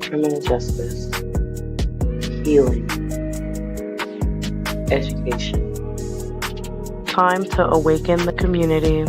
criminal justice, healing, education. Time to awaken the community.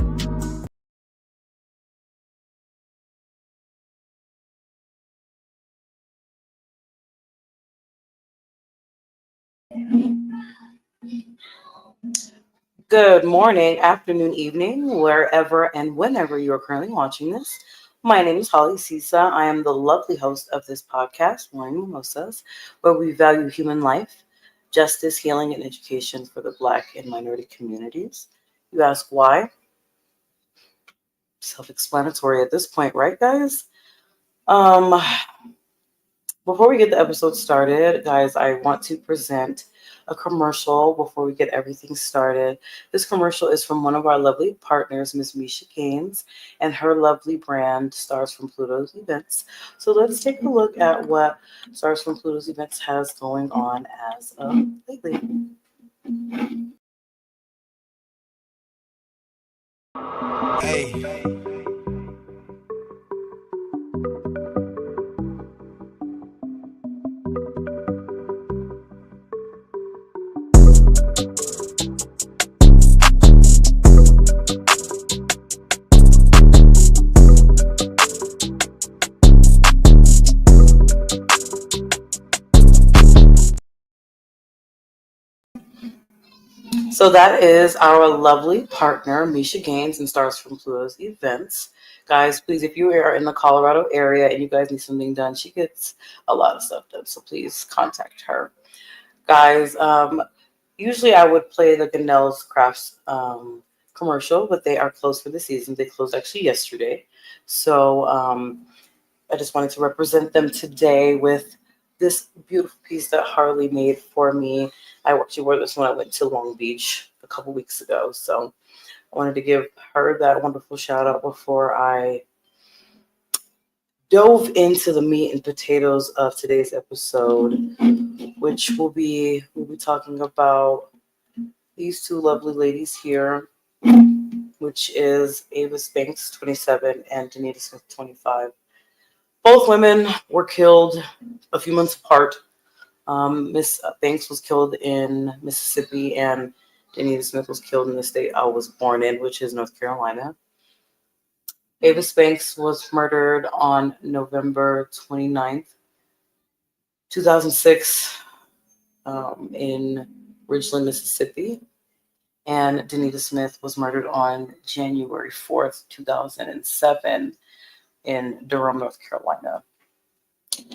Good morning, afternoon, evening, wherever and whenever you are currently watching this. My name is Holly Sisa. I am the lovely host of this podcast, Morning Mimosas, where we value human life, justice, healing, and education for the Black and minority communities. You ask why? Self-explanatory at this point, right, guys? Um, Before we get the episode started, guys, I want to present a commercial before we get everything started. This commercial is from one of our lovely partners, Miss Misha Gaines, and her lovely brand, Stars from Pluto's Events. So let's take a look at what Stars from Pluto's Events has going on as of lately. Hey, So that is our lovely partner, Misha Gaines and Stars from Pluto's Events. Guys, please, if you are in the Colorado area and you guys need something done, she gets a lot of stuff done. So please contact her. Guys, usually I would play the Ganell's Crafts commercial, but they are closed for the season. They closed actually yesterday. So I just wanted to represent them today with this beautiful piece that Harley made for me. I actually wore this when I went to Long Beach a couple weeks ago. So I wanted to give her that wonderful shout out before I dove into the meat and potatoes of today's episode, which we'll be talking about these two lovely ladies here, which is Avis Banks, 27, and Denita Smith, 25. Both women were killed a few months apart. Miss Banks was killed in Mississippi, and Denita Smith was killed in the state I was born in, which is North Carolina. Avis Banks was murdered on November 29th, 2006, in Ridgeland, Mississippi. And Denita Smith was murdered on January 4th, 2007, in Durham, North Carolina.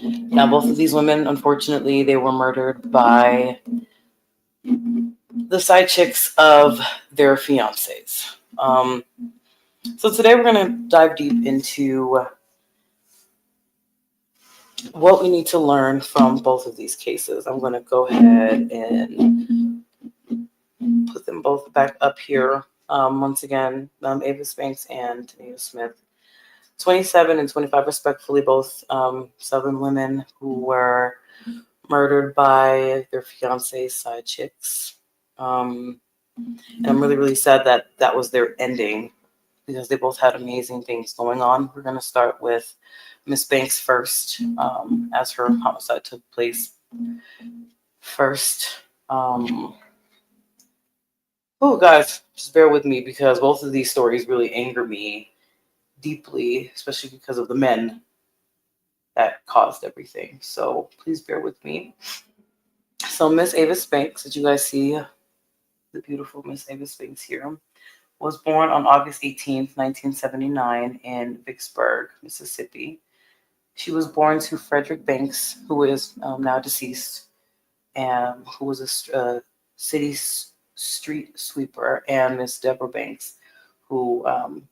Now, both of these women, unfortunately, they were murdered by the side chicks of their fiancés. So today we're going to dive deep into what we need to learn from both of these cases. I'm going to go ahead and put them both back up here. Once again, Avis Banks and Denita Smith, 27 and 25 respectfully, both Southern women who were murdered by their fiancés' side chicks. And I'm really, really sad that that was their ending because they both had amazing things going on. We're going to start with Miss Banks first, as her homicide took place first. Oh, guys, just bear with me because both of these stories really anger me deeply, especially because of the men that caused everything. So please bear with me. So Miss Avis Banks, did you guys see the beautiful Miss Avis Banks here? Was born on August 18th, 1979 in Vicksburg, Mississippi. She was born to Frederick Banks, who is now deceased, and who was a city street sweeper, and Miss Deborah Banks, who um,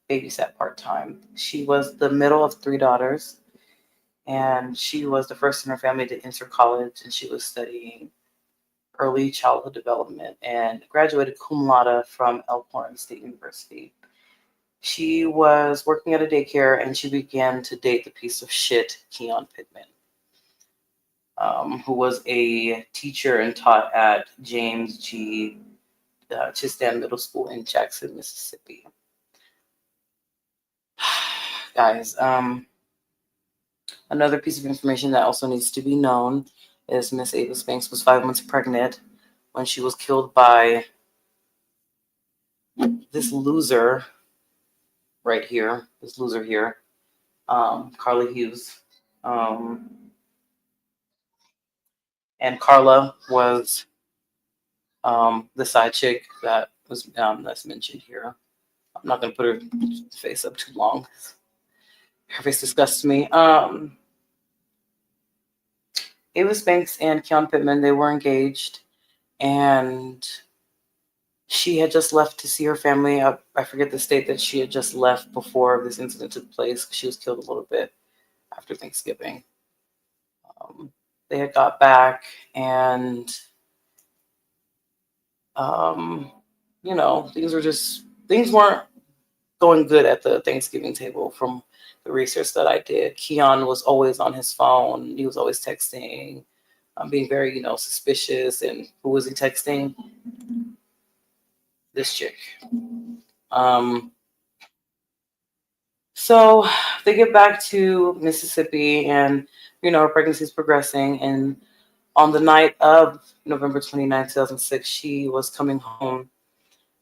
babysat part-time. She was the middle of three daughters, and she was the first in her family to enter college, and she was studying early childhood development and graduated cum laude from Elkhorn State University. She was working at a daycare and she began to date the piece of shit Keon Pittman, who was a teacher and taught at James G. Chistan Middle School in Jackson, Mississippi. Guys, Another piece of information that also needs to be known is Miss Avis Banks was 5 months pregnant when she was killed by this loser right here, this loser here, Carla Hughes. Um, and Carla was the side chick that was that's mentioned here. I'm not gonna put her face up too long. Her face disgusts me. Avis Banks and Keon Pittman, they were engaged, and she had just left to see her family. I forget the state that she had just left before this incident took place. She was killed a little bit after Thanksgiving. Um, they had got back, and um, things weren't going good at the Thanksgiving table from the research that I did. Keon was always on his phone. He was always texting. Being very, suspicious. And who was he texting? This chick. Um, so they get back to Mississippi, and her pregnancy is progressing. And on the night of November 29th, 2006, she was coming home,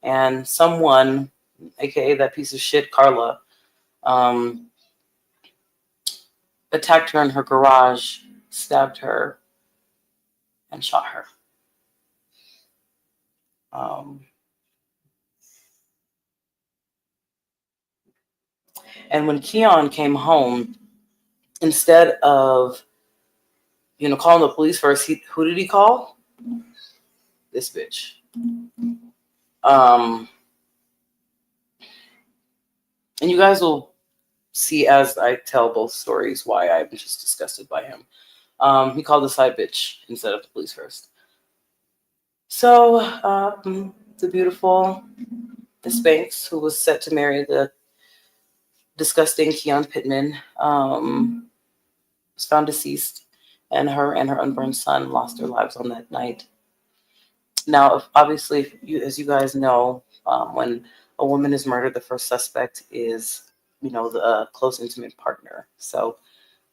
and someone, aka that piece of shit Carla, um, attacked her in her garage, stabbed her, and shot her. Um, and when Keon came home, instead of calling the police first, who did he call? This bitch. Um, and you guys will see as I tell both stories why I'm just disgusted by him. He called the side bitch instead of the police first. So the beautiful Miss Banks, who was set to marry the disgusting Keon Pittman, was found deceased, and her unborn son lost their lives on that night. Now, obviously, as you guys know, when a woman is murdered, the first suspect is, the close intimate partner. So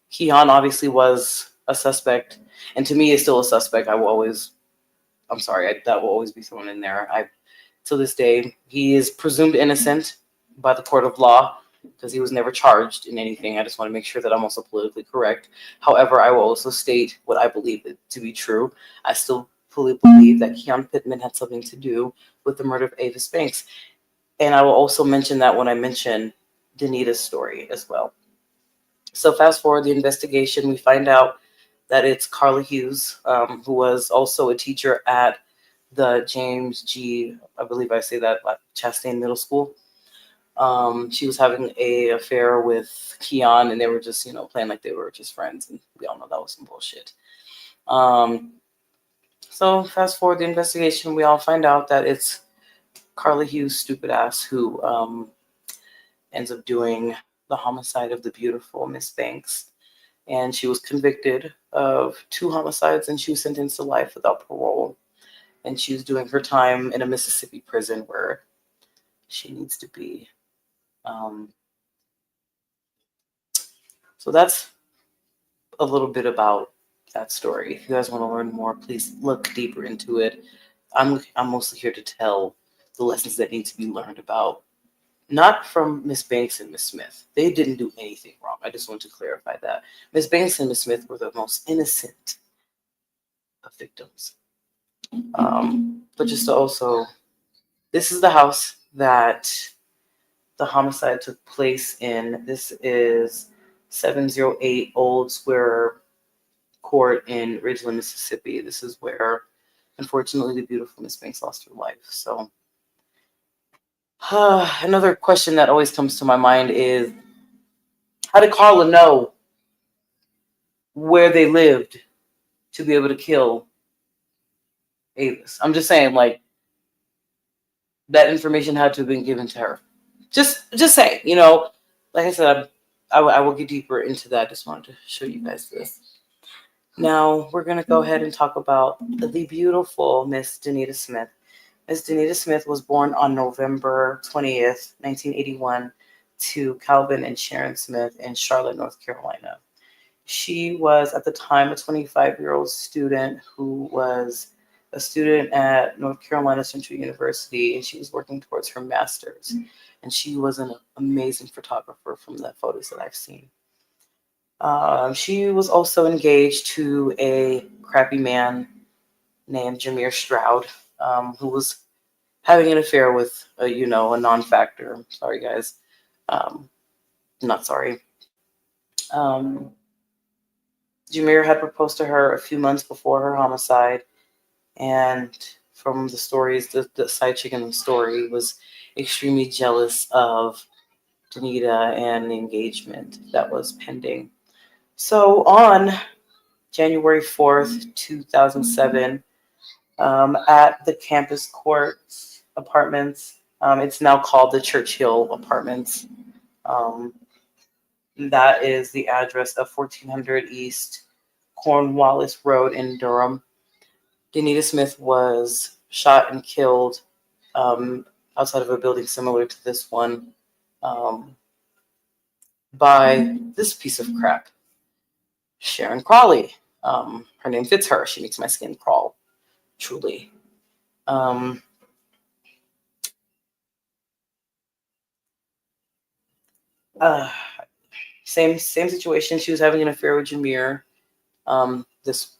Keon obviously was a suspect, and to me is still a suspect. I'm sorry, that will always be thrown in there. To this day, he is presumed innocent by the court of law because he was never charged in anything. I just want to make sure that I'm also politically correct. However, I will also state what I believe it to be true. I still fully believe that Keon Pittman had something to do with the murder of Avis Banks. And I will also mention that when I mention Denita's story as well. So fast forward the investigation, we find out that it's Carla Hughes, who was also a teacher at the James G. I believe I say that, like Chastain Middle School. She was having a affair with Keon, and they were just, playing like they were just friends, and we all know that was some bullshit. So fast forward the investigation, we all find out that it's Carla Hughes' stupid ass who ends up doing the homicide of the beautiful Miss Banks. And she was convicted of 2 homicides, and she was sentenced to life without parole. And she was doing her time in a Mississippi prison where she needs to be. Um, so that's a little bit about that story. If you guys want to learn more, please look deeper into it. I'm mostly here to tell the lessons that need to be learned about, not from Miss Banks and Miss Smith. They didn't do anything wrong. I just want to clarify that. Miss Banks and Miss Smith were the most innocent of victims. But just to also, this is the house that the homicide took place in. This is 708 Old Square Court in Ridgeland, Mississippi. This is where, unfortunately, the beautiful Miss Banks lost her life. So, another question that always comes to my mind is, how did Carla know where they lived to be able to kill Avis? I'm just saying, like, that information had to have been given to her. Just saying, like I said, I will get deeper into that. Just wanted to show you guys this. Now we're gonna go ahead and talk about the beautiful Miss Denita Smith. Miss Denita Smith was born on November 20th, 1981, to Calvin and Sharon Smith in Charlotte, North Carolina. She was at the time a 25-year-old student who was a student at North Carolina Central University, and she was working towards her master's. And she was an amazing photographer from the photos that I've seen. She was also engaged to a crappy man named Jameer Stroud, who was having an affair with, a non-factor. Sorry, guys. Um, Not sorry. Um, Jameer had proposed to her a few months before her homicide, and from the stories, the side chick in the story was extremely jealous of Denita and the engagement that was pending. So on January 4th, 2007, at the campus courts apartments, it's now called the Churchill Apartments. Um, that is the address of 1400 East Cornwallis Road in Durham. Denita Smith was shot and killed um, outside of a building similar to this one um, by this piece of crap, Sharon Crawley. Her name fits her. She makes my skin crawl, truly. Um, uh, same situation. She was having an affair with Jameer. This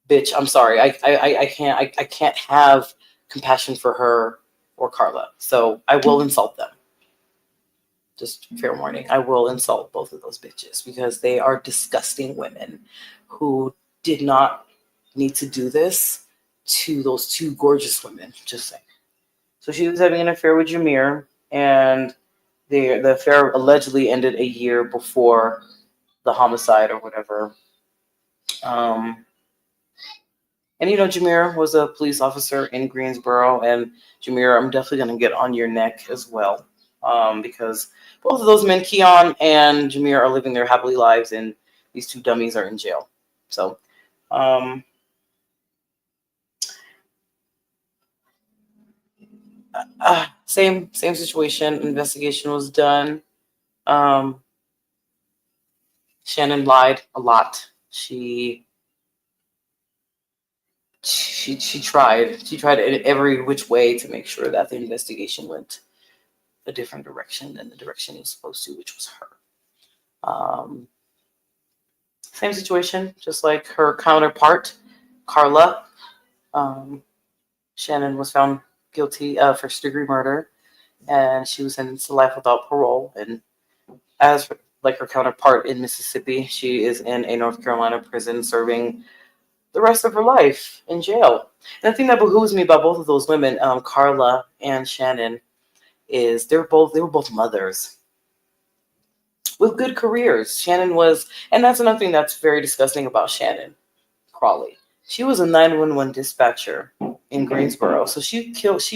bitch. I'm sorry. I can't have compassion for her or Carla. So I will insult them. Just fair warning. I will insult both of those bitches because they are disgusting women who did not need to do this to those two gorgeous women. Just saying. So she was having an affair with Jameer, and the affair allegedly ended a year before the homicide or whatever. Um, And Jameer was a police officer in Greensboro, and Jameer, I'm definitely gonna get on your neck as well, because both of those men, Keon and Jameer, are living their happily lives, and these two dummies are in jail. So, um, same situation. Investigation was done. Um, Shannon lied a lot. She tried. She tried in every which way to make sure that the investigation went a different direction than the direction it was supposed to, which was her. Um, Same situation, just like her counterpart, Carla. Um, Shannon was found guilty of first-degree murder, and she was sentenced to life without parole. And as like her counterpart in Mississippi, she is in a North Carolina prison serving the rest of her life in jail. And the thing that behooves me about both of those women, Carla and Shannon, is they were both mothers with good careers. Shannon was, and that's another thing that's very disgusting about Shannon Crawley. She was a 911 dispatcher in Greensboro. So she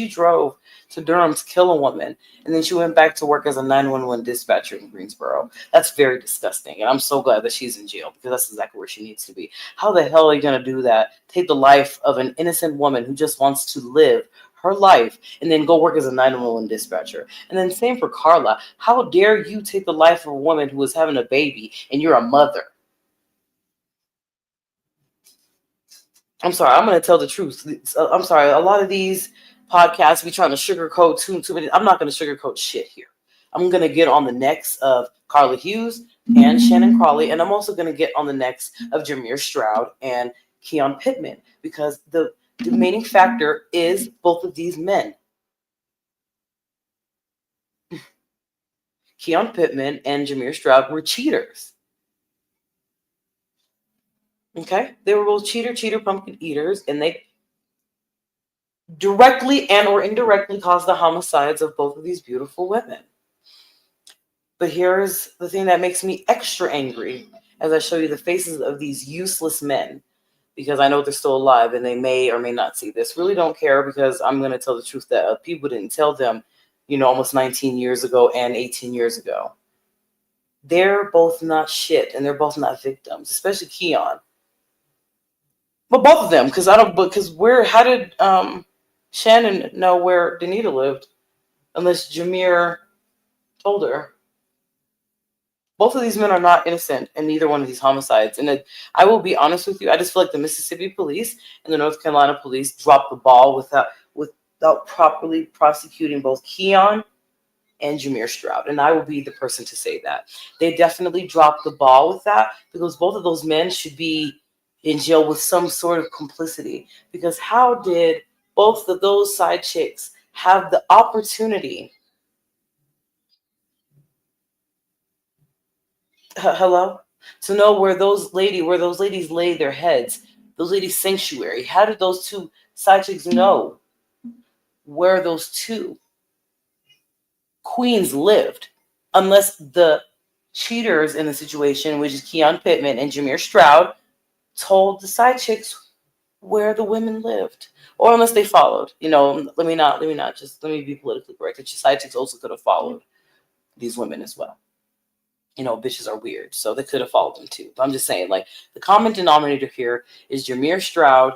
drove to Durham to kill a woman, and then she went back to work as a 911 dispatcher in Greensboro. That's very disgusting, and I'm so glad that she's in jail because that's exactly where she needs to be. How the hell are you going to do that? Take the life of an innocent woman who just wants to live her life and then go work as a 911 dispatcher. And then same for Carla. How dare you take the life of a woman who was having a baby and you're a mother? I'm sorry, I'm going to tell the truth. I'm sorry, a lot of these podcasts be trying to sugarcoat too many. I'm not going to sugarcoat shit here. I'm going to get on the necks of Carla Hughes and Shannon Crawley, and I'm also going to get on the necks of Jameer Stroud and Keon Pittman because the demeaning factor is both of these men. Keon Pittman and Jameer Stroud were cheaters. Okay? They were both cheater, pumpkin eaters, and they directly and or indirectly caused the homicides of both of these beautiful women. But here's the thing that makes me extra angry as I show you the faces of these useless men, because I know they're still alive and they may or may not see this. Really don't care because I'm going to tell the truth that people didn't tell them, almost 19 years ago and 18 years ago. They're both not shit and they're both not victims, especially Keon. But both of them, how did Shannon know where Denita lived unless Jameer told her? Both of these men are not innocent in neither one of these homicides. And I will be honest with you, I just feel like the Mississippi police and the North Carolina police dropped the ball without properly prosecuting both Keon and Jameer Stroud. And I will be the person to say that. They definitely dropped the ball with that because both of those men should be in jail with some sort of complicity. Because how did both of those side chicks have the opportunity? Hello? To know where those ladies lay their heads, those ladies' sanctuary. How did those two side chicks know where those two queens lived? Unless the cheaters in the situation, which is Keon Pittman and Jameer Stroud, told the side chicks where the women lived. Or unless they followed. Let me be politically correct. The side chicks also could have followed these women as well. Bitches are weird, so they could have followed them too. But I'm just saying, like, the common denominator here is Jameer Stroud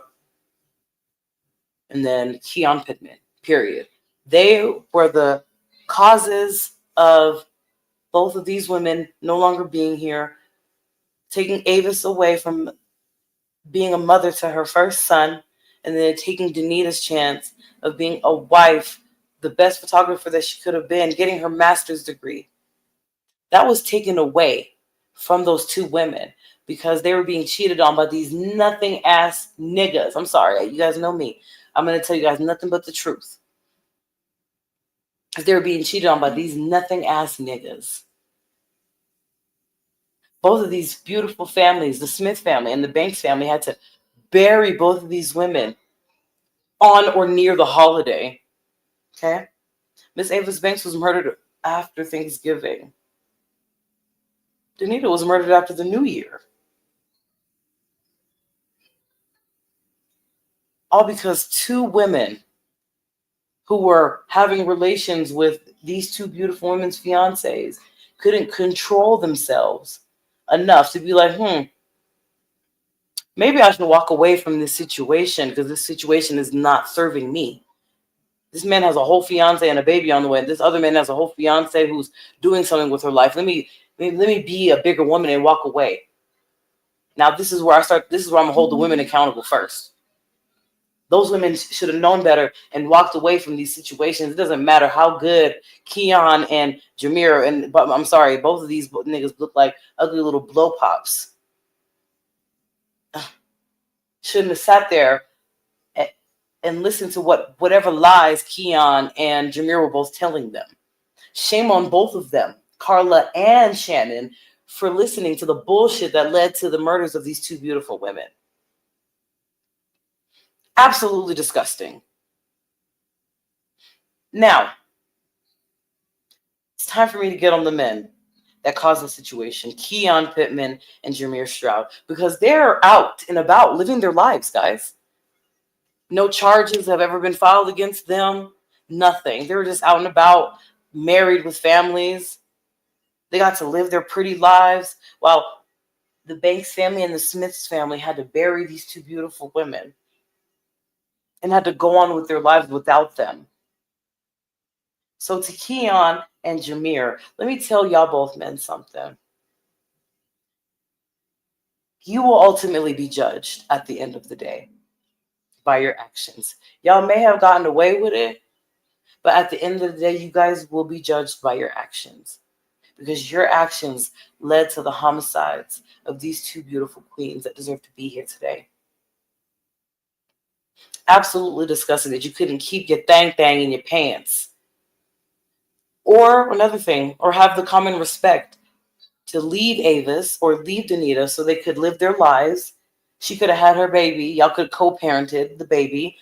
and then Keon Pittman, period. They were the causes of both of these women no longer being here, taking Avis away from being a mother to her first son, and then taking Denita's chance of being a wife, the best photographer that she could have been, getting her master's degree. That was taken away from those two women because they were being cheated on by these nothing ass niggas. I'm sorry, you guys know me. I'm going to tell you guys nothing but the truth. Because they were being cheated on by these nothing ass niggas. Both of these beautiful families, the Smith family and the Banks family, had to bury both of these women on or near the holiday. Okay? Miss Avis Banks was murdered after Thanksgiving. Denita was murdered after the New Year. All because two women who were having relations with these two beautiful women's fiancés couldn't control themselves enough to be like, maybe I should walk away from this situation because this situation is not serving me. This man has a whole fiance and a baby on the way. This other man has a whole fiance who's doing something with her life. Let me be a bigger woman and walk away. Now this is where I'm gonna hold the women accountable first. Those women should have known better and walked away from these situations. It doesn't matter how good Keon and Jameer but I'm sorry, both of these niggas look like ugly little blow pops. Shouldn't have sat there and listened to whatever lies Keon and Jameer were both telling them. Shame on both of them, Carla and Shannon, for listening to the bullshit that led to the murders of these two beautiful women. Absolutely disgusting. Now, it's time for me to get on the men that caused the situation, Keon Pittman and Jameer Stroud, because they're out and about living their lives, guys. No charges have ever been filed against them. Nothing. They were just out and about, married with families. They got to live their pretty lives while the Banks family and the Smiths family had to bury these two beautiful women and had to go on with their lives without them. So to Keon and Jameer, let me tell y'all both men something. You will ultimately be judged at the end of the day by your actions. Y'all may have gotten away with it, but at the end of the day, you guys will be judged by your actions because your actions led to the homicides of these two beautiful queens that deserve to be here today. Absolutely disgusting that you couldn't keep your thang in your pants. Or another thing, or have the common respect to leave Avis or leave Denita so they could live their lives. She could have had her baby. Y'all could have co-parented the baby.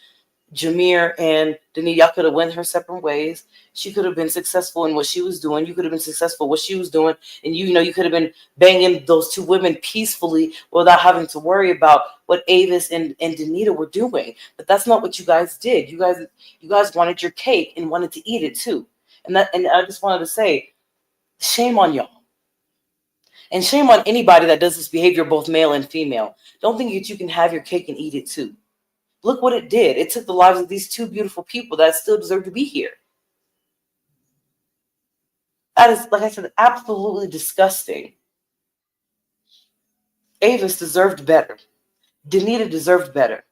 Jameer and Denita, y'all could have went her separate ways. She could have been successful in what she was doing. You could have been successful in what she was doing. And you could have been banging those two women peacefully without having to worry about what Avis and Denita were doing. But that's not what you guys did. You guys wanted your cake and wanted to eat it too. And I just wanted to say, shame on y'all. And shame on anybody that does this behavior, both male and female. Don't think that you can have your cake and eat it too. Look what it did. It took the lives of these two beautiful people that still deserve to be here. That is, like I said, absolutely disgusting. Avis deserved better. Denita deserved better.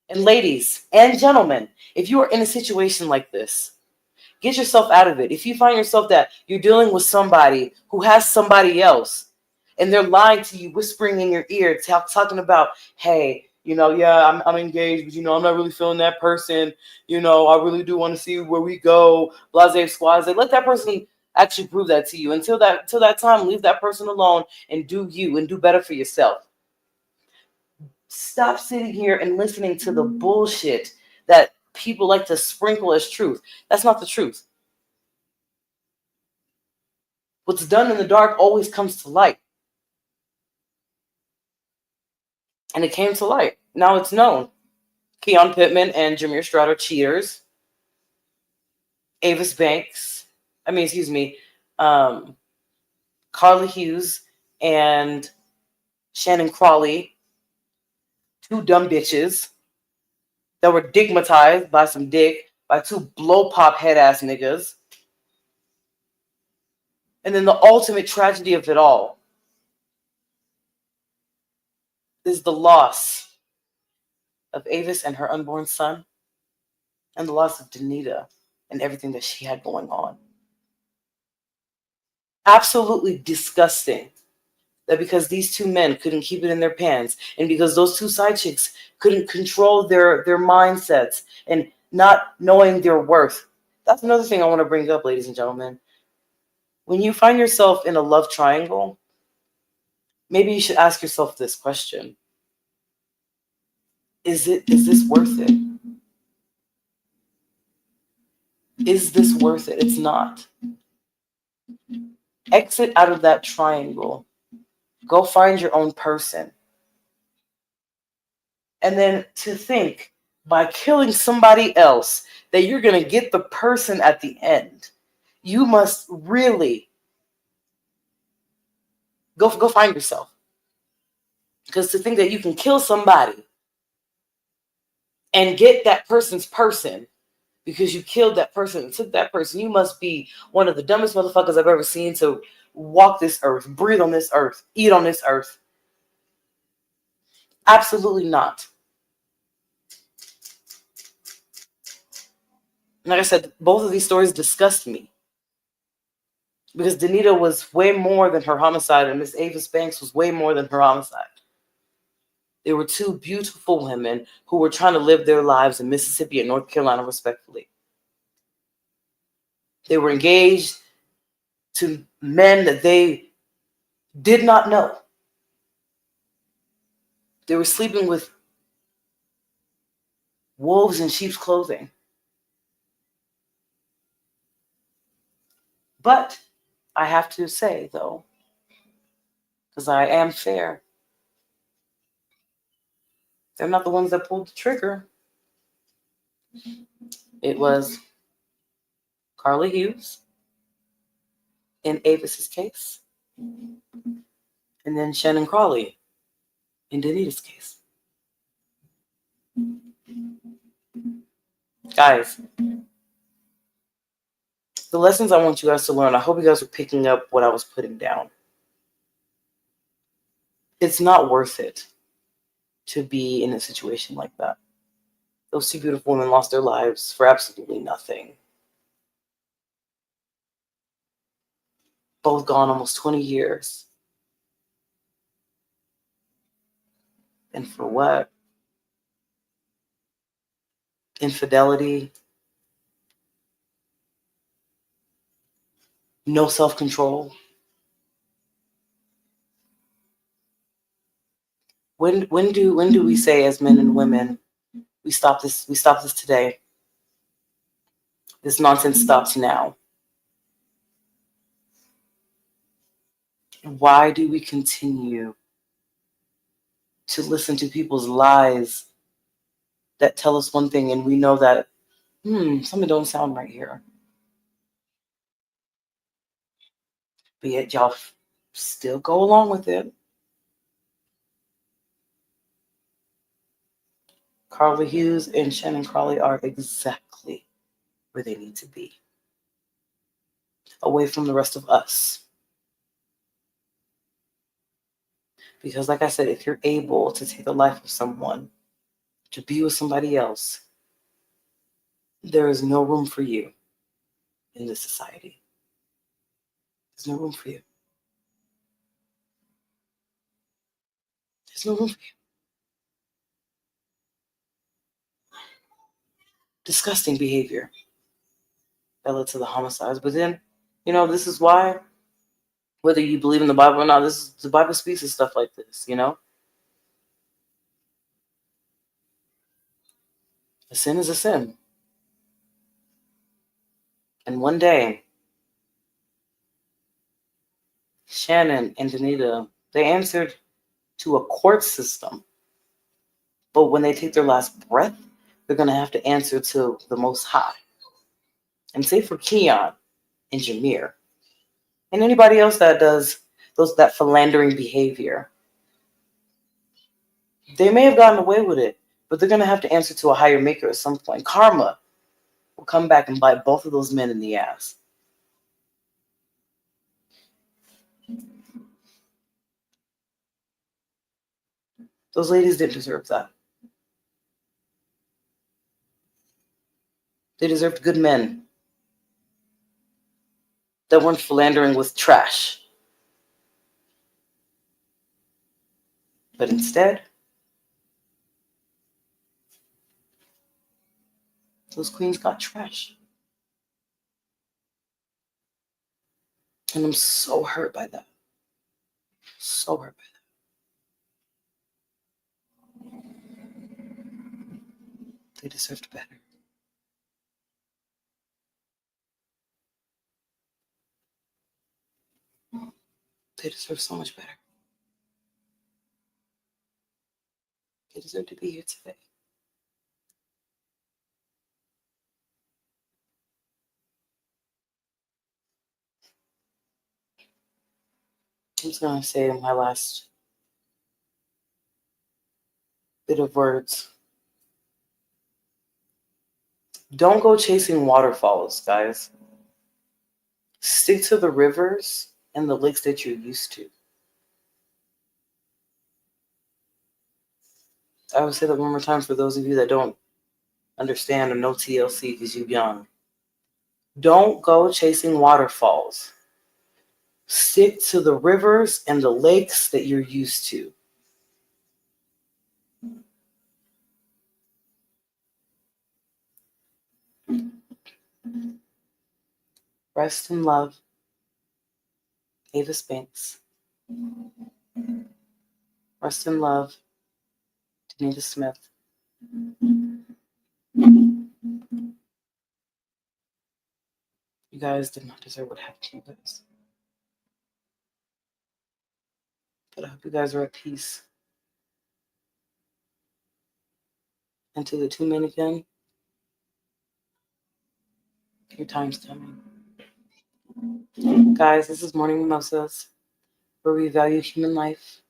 And ladies and gentlemen, if you are in a situation like this, get yourself out of it. If you find yourself that you're dealing with somebody who has somebody else and they're lying to you, whispering in your ear, talking about, hey, yeah, I'm engaged, but, I'm not really feeling that person. I really do want to see where we go, blase squaze. Let that person actually prove that to you. Until that time, leave that person alone and do you and do better for yourself. Stop sitting here and listening to the bullshit that people like to sprinkle as truth. That's not the truth. What's done in the dark always comes to light. And it came to light. Now it's known. Keon Pittman and Jameer Stroud are cheaters. Avis Banks, um, Carla Hughes and Shannon Crawley, two dumb bitches that were digmatized by some dick by two blow pop head ass niggas. And then the ultimate tragedy of it all is the loss of Avis and her unborn son, and the loss of Denita and everything that she had going on. Absolutely disgusting that because these two men couldn't keep it in their pants, and because those two side chicks couldn't control their mindsets and not knowing their worth. That's another thing I want to bring up, ladies and gentlemen. When you find yourself in a love triangle, maybe you should ask yourself this question. Is this worth it? Is this worth it? It's not. Exit out of that triangle. Go find your own person. And then to think by killing somebody else that you're going to get the person at the end, you must really go find yourself. Because to think that you can kill somebody and get that person's person because you killed that person and took that person, you must be one of the dumbest motherfuckers I've ever seen to walk this earth, breathe on this earth, eat on this earth. Absolutely not. Like I said, both of these stories disgust me. Because Denita was way more than her homicide, and Miss Avis Banks was way more than her homicide. They were two beautiful women who were trying to live their lives in Mississippi and North Carolina respectfully. They were engaged to men that they did not know. They were sleeping with wolves in sheep's clothing. But I have to say, though, because I am fair, they're not the ones that pulled the trigger. It was Carla Hughes in Avis's case, and then Shannon Crawley in Denita's case. Guys, the lessons I want you guys to learn, I hope you guys are picking up what I was putting down. It's not worth it to be in a situation like that. Those two beautiful women lost their lives for absolutely nothing. Both gone almost 20 years. And for what? Infidelity, no self-control. When do we say as men and women, we stop this today? This nonsense stops now. Why do we continue to listen to people's lies that tell us one thing and we know that something don't sound right here? But yet y'all still go along with it. Carla Hughes and Shannon Crawley are exactly where they need to be. away from the rest of us. Because like I said, if you're able to take the life of someone to be with somebody else, there is no room for you in this society. There's no room for you. There's no room for you. Disgusting behavior that led to the homicides. But then, this is why, whether you believe in the Bible or not, the Bible speaks of stuff like this, A sin is a sin. And one day, Shannon and Denita, they answered to a court system. But when they take their last breath, they're going to have to answer to the Most High. And say for Keon and Jameer and anybody else that does that philandering behavior, they may have gotten away with it, but they're going to have to answer to a higher maker at some point. Karma will come back and bite both of those men in the ass. Those ladies didn't deserve that. They deserved good men that weren't philandering with trash. But instead, those queens got trash. And I'm so hurt by that. So hurt by that. They deserved better. They deserve so much better. They deserve to be here today. I'm just going to say my last bit of words. Don't go chasing waterfalls, guys. Stick to the rivers and the lakes that you're used to. I will say that one more time for those of you that don't understand or know TLC because you're young. Don't go chasing waterfalls. Stick to the rivers and the lakes that you're used to. Rest in love. Avis Banks. Rest in love. Denita Smith. You guys did not deserve what happened to you guys. But I hope you guys are at peace. And to the two men again, your time's coming. Guys, this is Morning Mimosas, where we value human life,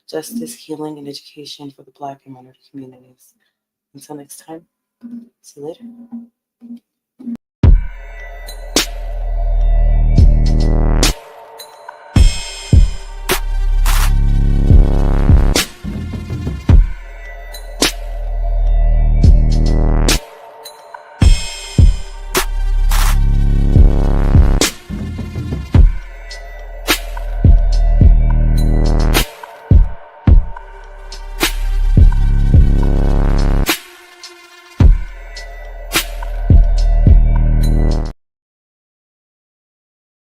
justice, healing, and education for the Black and minority communities. Until next time, see you later.